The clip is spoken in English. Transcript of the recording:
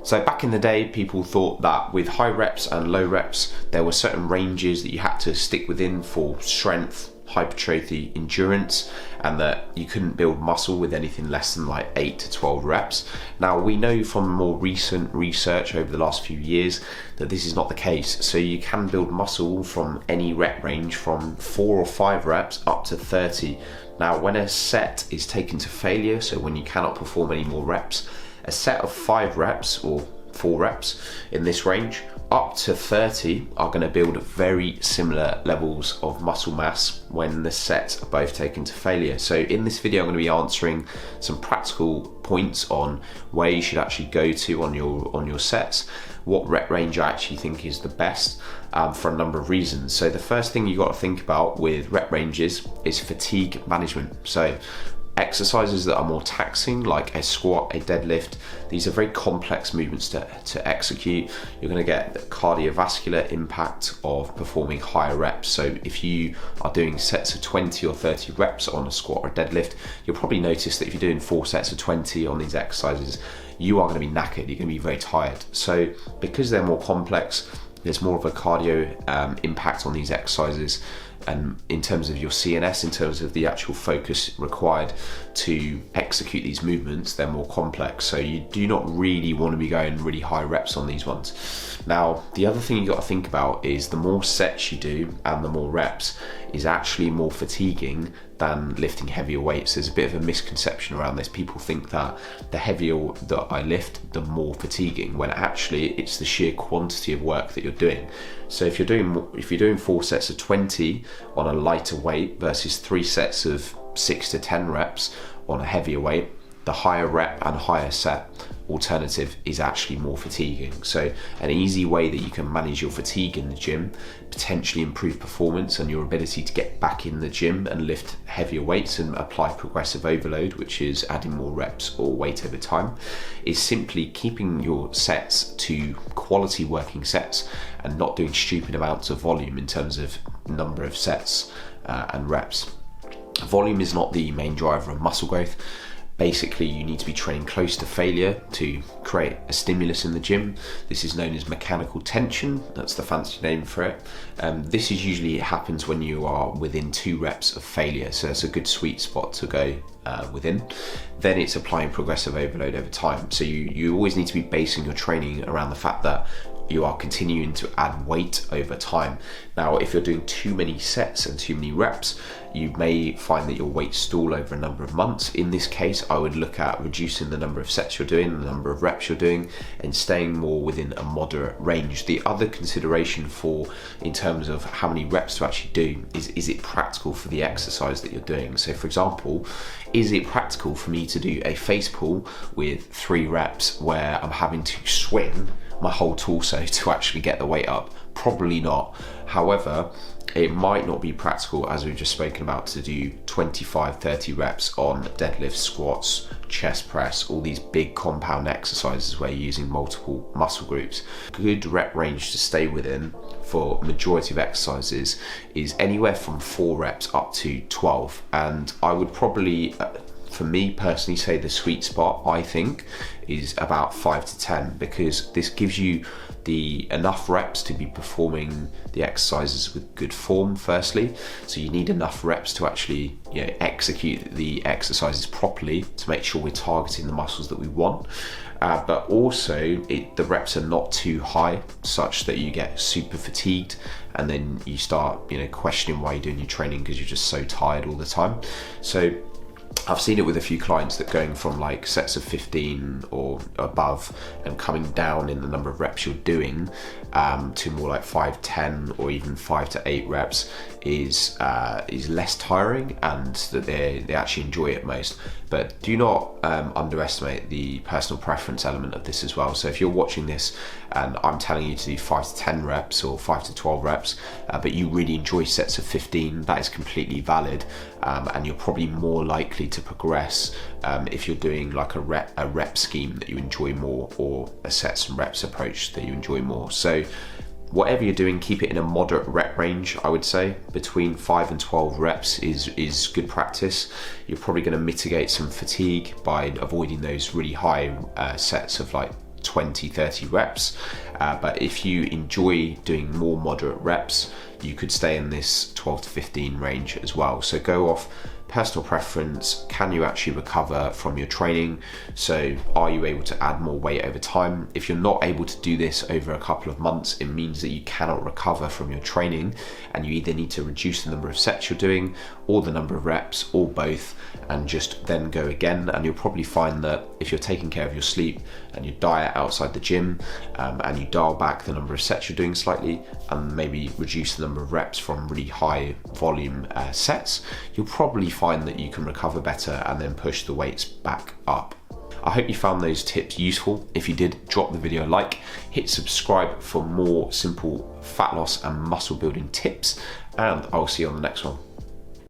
So back in the day, people thought that with high reps and low reps, there were certain ranges that you had to stick within for strength, hypertrophy, endurance, and that you couldn't build muscle with anything less than like 8 to 12 reps. Now we know from more recent research over the last few years that this is not the case. So you can build muscle from any rep range from 4 or 5 reps up to 30. Now when a set is taken to failure, so when you cannot perform any more reps, a set of 5 reps or 4 reps in this range up to 30 are going to build very similar levels of muscle mass when the sets are both taken to failure. So in this video I'm going to be answering some practical points on where you should actually go to on your sets, what rep range I actually think is the best for a number of reasons. So the first thing you got to think about with rep ranges is fatigue management. So exercises that are more taxing, like a squat, a deadlift, these are very complex movements to execute. You're going to get the cardiovascular impact of performing higher reps. So if you are doing sets of 20 or 30 reps on a squat or a deadlift, you'll probably notice that if you're doing 4 sets of 20 on these exercises, you are going to be knackered, you're going to be very tired. So because they're more complex, there's more of a cardio impact on these exercises, and in terms of your CNS, in terms of the actual focus required to execute these movements, they're more complex. So you do not really want to be going really high reps on these ones. Now, the other thing you got to think about is the more sets you do and the more reps is actually more fatiguing than lifting heavier weights. There's a bit of a misconception around this. People think that the heavier that I lift, the more fatiguing, when actually it's the sheer quantity of work that you're doing. So if you're doing 4 sets of 20 on a lighter weight versus 3 sets of 6 to 10 reps on a heavier weight, the higher rep and higher set alternative is actually more fatiguing. So an easy way that you can manage your fatigue in the gym, potentially improve performance and your ability to get back in the gym and lift heavier weights and apply progressive overload, which is adding more reps or weight over time, is simply keeping your sets to quality working sets and not doing stupid amounts of volume in terms of number of sets and reps. Volume is not the main driver of muscle growth. Basically, you need to be training close to failure to create a stimulus in the gym. This is known as mechanical tension. That's the fancy name for it. This is usually happens when you are within 2 reps of failure. So it's a good sweet spot to go within. Then it's applying progressive overload over time. So you always need to be basing your training around the fact that you are continuing to add weight over time. Now, if you're doing too many sets and too many reps, you may find that your weight stall over a number of months. In this case, I would look at reducing the number of sets you're doing, the number of reps you're doing, and staying more within a moderate range. The other consideration in terms of how many reps to actually do is it practical for the exercise that you're doing? So for example, is it practical for me to do a face pull with 3 reps where I'm having to swing my whole torso to actually get the weight up? Probably not. However, it might not be practical, as we've just spoken about, to do 25-30 reps on deadlifts, squats, chest press, all these big compound exercises where you're using multiple muscle groups. Good rep range to stay within for majority of exercises is anywhere from 4 reps up to 12, and I would probably for me personally say the sweet spot, I think, is about 5 to 10, because this gives you enough reps to be performing the exercises with good form firstly. So you need enough reps to actually execute the exercises properly to make sure we're targeting the muscles that we want. But also the reps are not too high such that you get super fatigued and then you start questioning why you're doing your training because you're just so tired all the time. So I've seen it with a few clients that going from like sets of 15 or above and coming down in the number of reps you're doing to more like 5, 10 or even 5 to 8 reps is less tiring, and that they actually enjoy it most. But do not underestimate the personal preference element of this as well. So if you're watching this and I'm telling you to do 5 to 10 reps or 5 to 12 reps, but you really enjoy sets of 15, that is completely valid, and you're probably more likely to progress if you're doing like a rep scheme that you enjoy more, or a sets and reps approach that you enjoy more. So whatever you're doing, keep it in a moderate rep range. I would say between 5 and 12 reps is good practice. You're probably going to mitigate some fatigue by avoiding those really high sets of like 20, 30 reps. But if you enjoy doing more moderate reps, you could stay in this 12 to 15 range as well. So go off personal preference. Can you actually recover from your training? So are you able to add more weight over time? If you're not able to do this over a couple of months, it means that you cannot recover from your training, and you either need to reduce the number of sets you're doing or the number of reps, or both, and just then go again. And you'll probably find that if you're taking care of your sleep and your diet outside the gym, and you dial back the number of sets you're doing slightly, and maybe reduce the number of reps from really high volume sets, you'll probably find that you can recover better and then push the weights back up. I hope you found those tips useful. If you did, drop the video a like, hit subscribe for more simple fat loss and muscle building tips, and I'll see you on the next one.